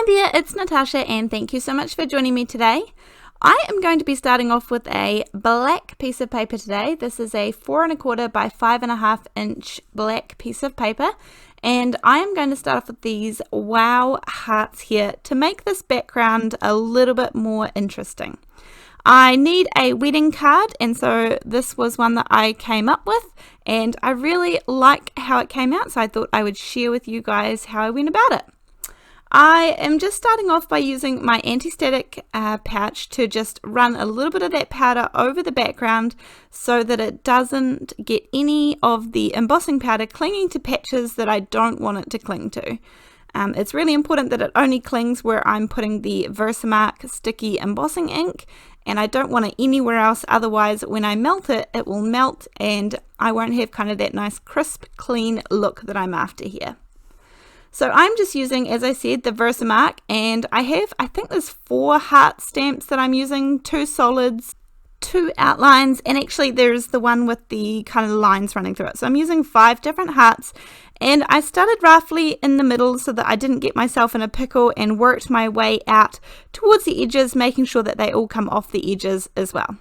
Hi there, it's Natasha and thank you so much for joining me today. I am going to be starting off with a black piece of paper today. This is a 4 1/4 by 5.5 inch black piece of paper, and I am going to start off with these wow hearts here to make this background a little bit more interesting. I need a wedding card, and so this was one that I came up with, and I really like how it came out, so I thought I would share with you guys how I went about it. I am just starting off by using my anti-static pouch to just run a little bit of that powder over the background so that it doesn't get any of the embossing powder clinging to patches that I don't want it to cling to. It's really important that it only clings where I'm putting the VersaMark sticky embossing ink, and I don't want it anywhere else, otherwise when I melt it, it will melt and I won't have kind of that nice crisp, clean look that I'm after here. So I'm just using, as I said, the VersaMark, and I think there's 4 heart stamps that I'm using, 2 solids, 2 outlines, and actually there's the one with the kind of lines running through it. So I'm using 5 different hearts, and I started roughly in the middle so that I didn't get myself in a pickle, and worked my way out towards the edges, making sure that they all come off the edges as well.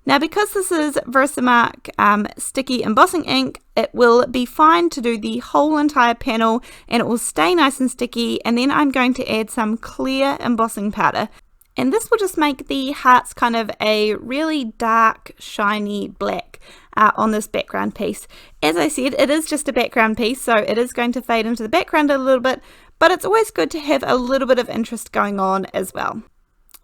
Now, because this is VersaMark sticky embossing ink, it will be fine to do the whole entire panel and it will stay nice and sticky, and then I'm going to add some clear embossing powder. And this will just make the hearts kind of a really dark, shiny black on this background piece. As I said, it is just a background piece, so it is going to fade into the background a little bit, but it's always good to have a little bit of interest going on as well.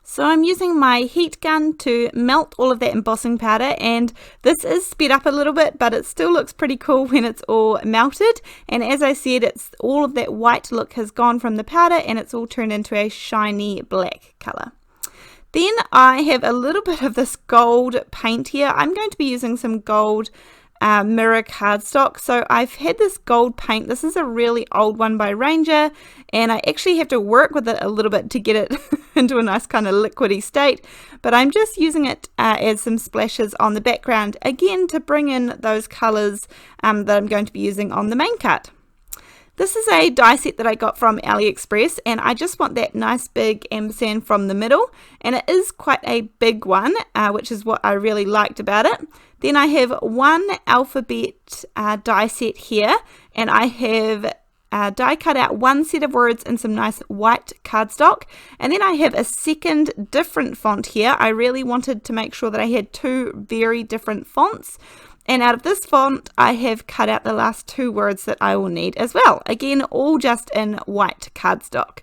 So I'm using my heat gun to melt all of that embossing powder, and this is sped up a little bit, but it still looks pretty cool when it's all melted. And as I said, it's all of that white look has gone from the powder and it's all turned into a shiny black color. Then I have a little bit of this gold paint here. I'm going to be using some gold mirror cardstock. So I've had this gold paint. This is a really old one by Ranger, and I actually have to work with it a little bit to get it into a nice kind of liquidy state, but I'm just using it as some splashes on the background, again to bring in those colors that I'm going to be using on the main card. This is a die set that I got from AliExpress, and I just want that nice big ampersand from the middle, and it is quite a big one, which is what I really liked about it. Then I have one alphabet die set here, and I have die cut out one set of words in some nice white cardstock, and then I have a second different font here. I really wanted to make sure that I had 2 very different fonts. And out of this font, I have cut out the last 2 words that I will need as well. Again, all just in white cardstock.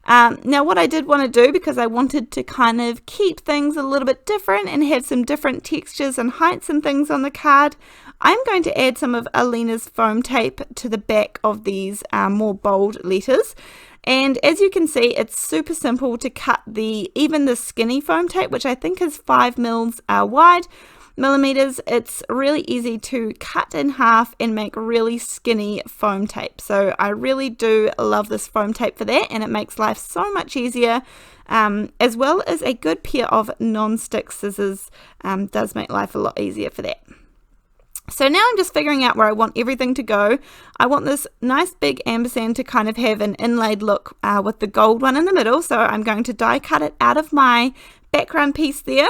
Now, what I did want to do, because I wanted to kind of keep things a little bit different and have some different textures and heights and things on the card, I'm going to add some of Alina's foam tape to the back of these more bold letters. And as you can see, it's super simple to cut even the skinny foam tape, which I think is 5 millimeters. It's really easy to cut in half and make really skinny foam tape. So I really do love this foam tape for that, and it makes life so much easier, as well as a good pair of non-stick scissors does make life a lot easier for that. So now I'm just figuring out where I want everything to go. I want this nice big ampersand to kind of have an inlaid look with the gold one in the middle, so I'm going to die cut it out of my background piece there.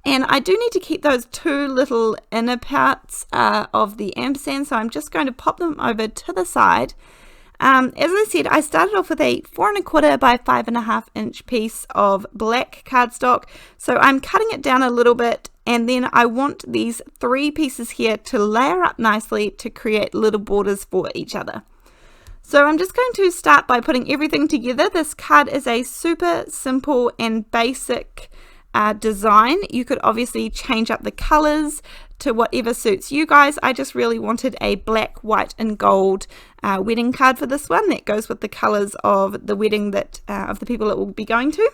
And I do need to keep those 2 little inner parts of the ampersand, so I'm just going to pop them over to the side. As I said, I started off with a 4 1/4 by 5.5 inch piece of black cardstock, so I'm cutting it down a little bit, and then I want these 3 pieces here to layer up nicely to create little borders for each other. So I'm just going to start by putting everything together. This card is a super simple and basic design. You could obviously change up the colors to whatever suits you guys. I just really wanted a black, white and gold wedding card for this one that goes with the colors of the wedding that of the people it will be going to.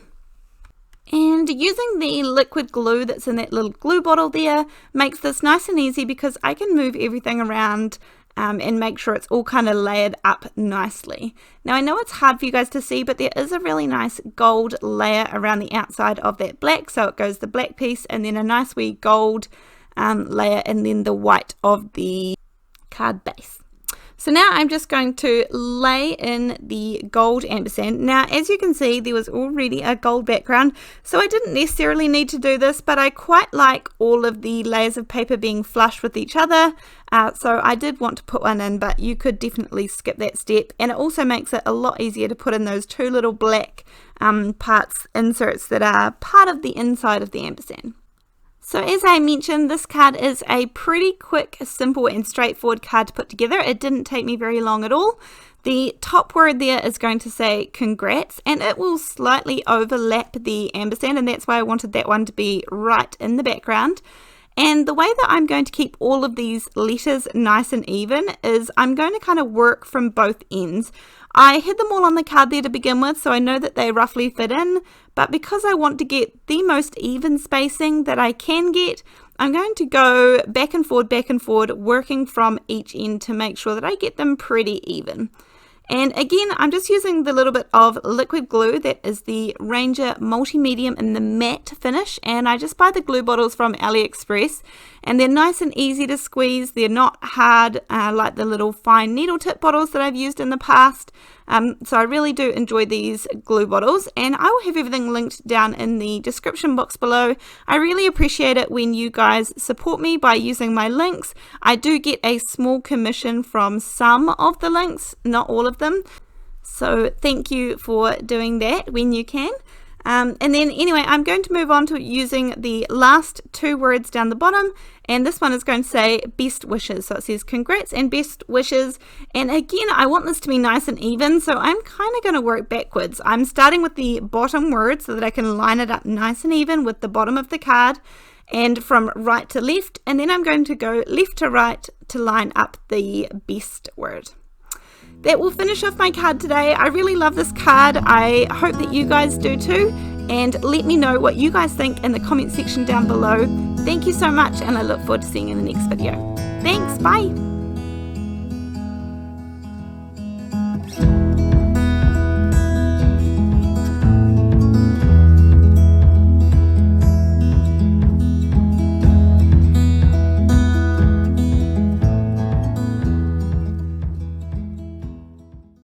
And using the liquid glue that's in that little glue bottle there makes this nice and easy, because I can move everything around and make sure it's all kind of layered up nicely. Now I know it's hard for you guys to see, but there is a really nice gold layer around the outside of that black, so it goes the black piece and then a nice wee gold layer and then the white of the card base. So now I'm just going to lay in the gold ampersand. Now, as you can see, there was already a gold background, so I didn't necessarily need to do this, but I quite like all of the layers of paper being flush with each other. So I did want to put one in, but you could definitely skip that step. And it also makes it a lot easier to put in those two little black inserts that are part of the inside of the ampersand. So as I mentioned, this card is a pretty quick, simple and straightforward card to put together. It didn't take me very long at all. The top word there is going to say congrats, and it will slightly overlap the ampersand, and that's why I wanted that one to be right in the background. And the way that I'm going to keep all of these letters nice and even is I'm going to kind of work from both ends. I had them all on the card there to begin with, so I know that they roughly fit in, but because I want to get the most even spacing that I can get, I'm going to go back and forward, working from each end to make sure that I get them pretty even. And again, I'm just using the little bit of liquid glue that is the Ranger Multi-Medium in the matte finish, and I just buy the glue bottles from AliExpress, and they're nice and easy to squeeze. They're not hard like the little fine needle tip bottles that I've used in the past. So I really do enjoy these glue bottles, and I will have everything linked down in the description box below. I really appreciate it when you guys support me by using my links. I do get a small commission from some of the links, not all of them. So thank you for doing that when you can. And then anyway, I'm going to move on to using the last two words down the bottom, and this one is going to say best wishes. So it says congrats and best wishes, and again I want this to be nice and even, so I'm kind of going to work backwards. I'm starting with the bottom word so that I can line it up nice and even with the bottom of the card, and from right to left, and then I'm going to go left to right to line up the best word. That will finish off my card today. I really love this card. I hope that you guys do too. And let me know what you guys think in the comment section down below. Thank you so much, and I look forward to seeing you in the next video. Thanks, bye.